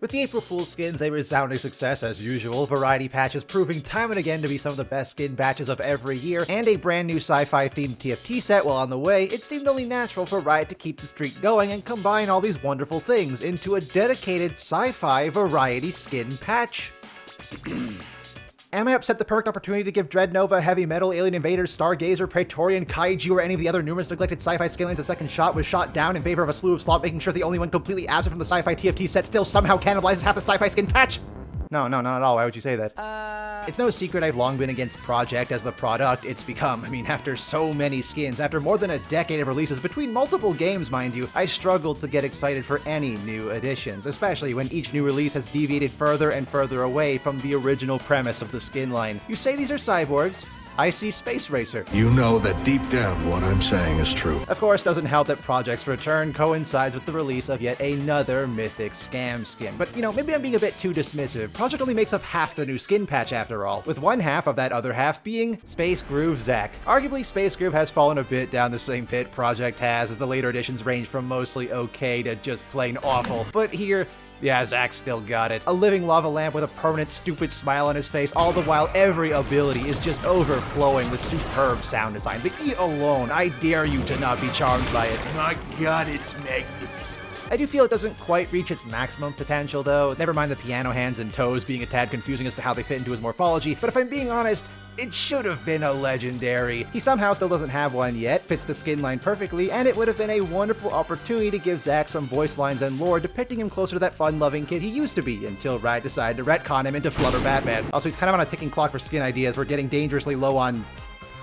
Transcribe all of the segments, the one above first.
With the April Fool's skins a resounding success as usual, variety patches proving time and again to be some of the best skin batches of every year, and a brand new sci-fi themed TFT set while on the way, it seemed only natural for Riot to keep the streak going and combine all these wonderful things into a dedicated sci-fi variety skin patch. Am I upset the perfect opportunity to give Dread Nova, Heavy Metal, Alien Invaders, Stargazer, Praetorian, Kaiju, or any of the other numerous neglected sci-fi skinlines a second shot was shot down in favor of a slew of Slop, making sure the only one completely absent from the sci-fi TFT set still somehow cannibalizes half the sci-fi skin patch? No, not at all. Why would you say that? It's no secret I've long been against Project as the product it's become. I mean, after so many skins, after more than a decade of releases, between multiple games, mind you, I struggle to get excited for any new additions, especially when each new release has deviated further and further away from the original premise of the skin line. You say these are cyborgs? I see Space Racer. You know that deep down what I'm saying is true. Of course, doesn't help that Project's return coincides with the release of yet another mythic scam skin. But, you know, maybe I'm being a bit too dismissive. Project only makes up half the new skin patch after all, with one half of that other half being Space Groove Zack. Arguably, Space Groove has fallen a bit down the same pit Project has, as the later editions range from mostly okay to just plain awful. But here, yeah, Zack still got it. A living lava lamp with a permanent stupid smile on his face, all the while every ability is just overflowing with superb sound design. The E alone, I dare you to not be charmed by it. My god, it's magnificent. I do feel it doesn't quite reach its maximum potential though, never mind the piano hands and toes being a tad confusing as to how they fit into his morphology, but if I'm being honest, it should have been a legendary. He somehow still doesn't have one yet, fits the skin line perfectly, and it would have been a wonderful opportunity to give Zack some voice lines and lore depicting him closer to that fun-loving kid he used to be, until Riot decided to retcon him into Flutter Batman. Also, he's kind of on a ticking clock for skin ideas. We're getting dangerously low on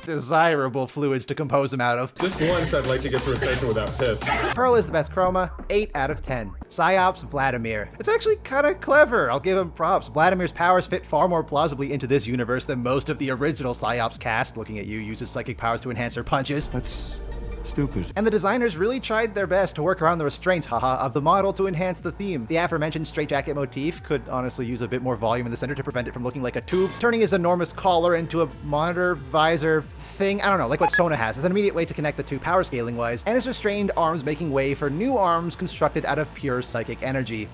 desirable fluids to compose them out of. Just once I'd like to get through a session without piss. Pearl is the best chroma, 8 out of 10. Psyops Vladimir. It's actually kinda clever, I'll give him props. Vladimir's powers fit far more plausibly into this universe than most of the original Psyops cast. Looking at you, uses psychic powers to enhance her punches. That's stupid. And the designers really tried their best to work around the restraints, haha, of the model to enhance the theme. The aforementioned straitjacket motif could honestly use a bit more volume in the center to prevent it from looking like a tube, turning his enormous collar into a monitor visor thing, I don't know, like what Sona has, as an immediate way to connect the two power scaling wise, and his restrained arms making way for new arms constructed out of pure psychic energy.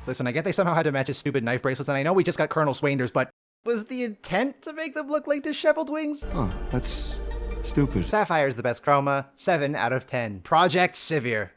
Listen, I get they somehow had to match his stupid knife bracelets, and I know we just got Colonel Swainders, but was the intent to make them look like disheveled wings? Oh, that's stupid. Sapphire's the best chroma, 7 out of 10. Project Sivir.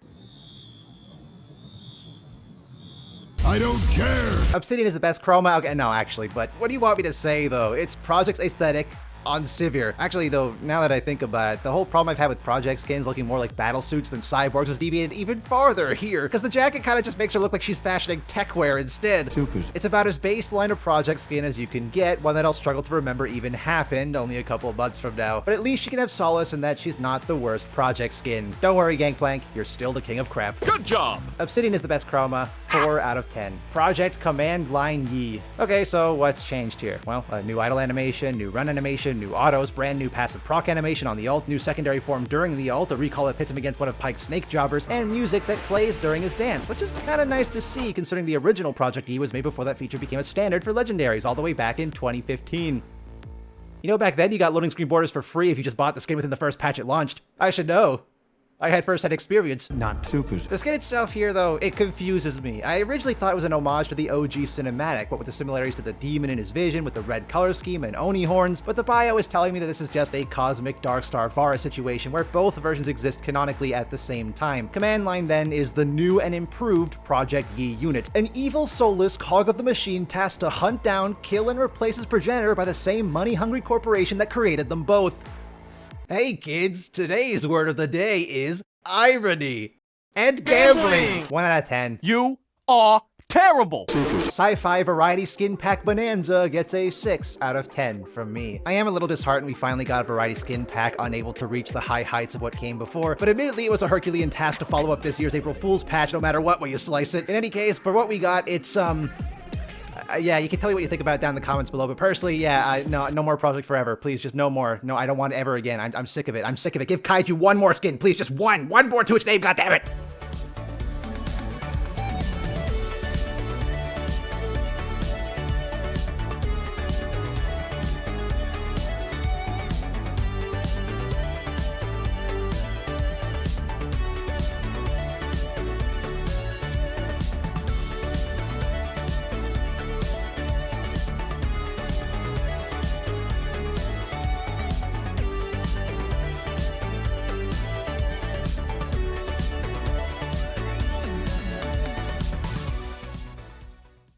I don't care! Obsidian is the best chroma, okay, no actually, but what do you want me to say though? It's Project's aesthetic on Sivir. Actually though, now that I think about it, the whole problem I've had with Project skins looking more like battle suits than cyborgs has deviated even farther here, because the jacket kind of just makes her look like she's fashioning tech wear instead. Stupid. It's about as baseline a Project skin as you can get, one that I'll struggle to remember even happened only a couple of months from now. But at least she can have solace in that she's not the worst Project skin. Don't worry Gangplank, you're still the king of crap. Good job! Obsidian is the best chroma, 4 out of 10. Project Command Line Yi. Okay, so what's changed here? Well, a new idle animation, new run animation, new autos, brand new passive proc animation on the ult, new secondary form during the ult, a recall that pits him against one of Pike's snake jobbers, and music that plays during his dance, which is kinda nice to see considering the original Project E was made before that feature became a standard for legendaries all the way back in 2015. You know, back then you got loading screen borders for free if you just bought the skin within the first patch it launched. I should know. I had first-hand experience. Not stupid. The skin itself here, though, it confuses me. I originally thought it was an homage to the OG cinematic, but with the similarities to the demon in his vision with the red color scheme and Oni horns, but the bio is telling me that this is just a cosmic Darkstar Vara situation where both versions exist canonically at the same time. Command Line, then, is the new and improved Project Yi unit, an evil, soulless cog of the machine tasked to hunt down, kill, and replace his progenitor by the same money-hungry corporation that created them both. Hey kids, today's word of the day is irony and gambling. 1 out of 10. You are terrible! Sci-Fi Variety Skin Pack Bonanza gets a 6 out of 10 from me. I am a little disheartened we finally got a Variety Skin Pack unable to reach the high heights of what came before, but admittedly it was a Herculean task to follow up this year's April Fool's patch no matter what way you slice it. In any case, for what we got, it's yeah, you can tell me what you think about it down in the comments below, but personally, yeah, no more Project Forever. Please, just no more. No, I don't want it ever again. I'm sick of it. I'm sick of it. Give Kaiju one more skin, please. Just one more to its name, goddammit!